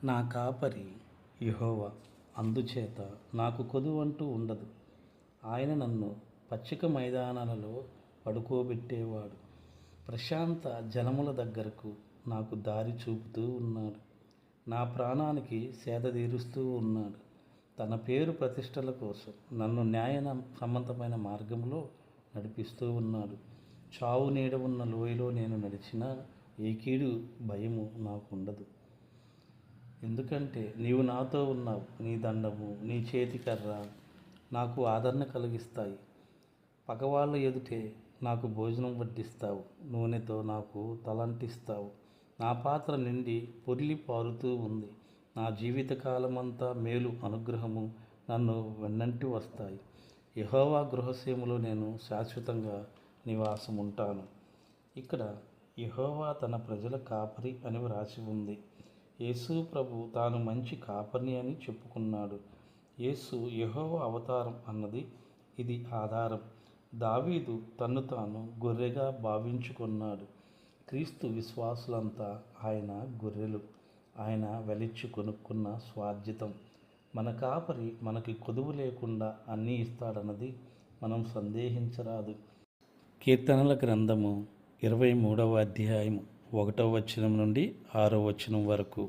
నా కాపరి యెహోవా, అందుచేత నాకు కొదువంటూ ఉండదు. ఆయన నన్ను పచ్చిక మైదానాలలో పడుకోబెట్టేవాడు. ప్రశాంత జలముల దగ్గరకు నాకు దారి చూపుతూ ఉన్నాడు. నా ప్రాణానికి సేద తీరుస్తూ ఉన్నాడు. తన పేరు ప్రతిష్టల కోసం నన్ను న్యాయ సమ్మతమైన మార్గంలో నడిపిస్తూ ఉన్నాడు. చావు నీడ ఉన్న లోయలో నేను నడిచినా ఏ కీడు భయము నాకుండదు. ఎందుకంటే నీవు నాతో ఉన్నావు. నీ దండము, నీ చేతికర్ర నాకు ఆదరణ కలిగిస్తాయి. పగవాళ్ళ ఎదుటే నాకు భోజనం వడ్డిస్తావు. నూనెతో నాకు తలంటిస్తావు. నా పాత్ర నిండి పొర్లి పారుతూ ఉంది. నా జీవితకాలమంతా మేలు అనుగ్రహము నన్ను వెన్నంటి వస్తాయి. యెహోవా గృహసీమలో నేను శాశ్వతంగా నివాసం ఉంటాను. ఇక్కడ యెహోవా తన ప్రజల కాపరి అని వ్రాసి ఉంది. యేసు ప్రభు తాను మంచి కాపరిని అని చెప్పుకున్నాడు. యేసు యెహోవా అవతారం అన్నది ఇది ఆధారం. దావీదు తన్ను తాను గొర్రెగా భావించుకున్నాడు. క్రీస్తు విశ్వాసులంతా ఆయన గొర్రెలు. ఆయన వెలిచ్చి కొనుక్కున్న స్వార్జితం. మన కాపరి మనకి కొదువు లేకుండా అన్నీ ఇస్తాడన్నది మనం సందేహించరాదు. కీర్తనల గ్రంథము 23వ అధ్యాయము 1వ వచనం నుండి 6వ వచనం వరకు.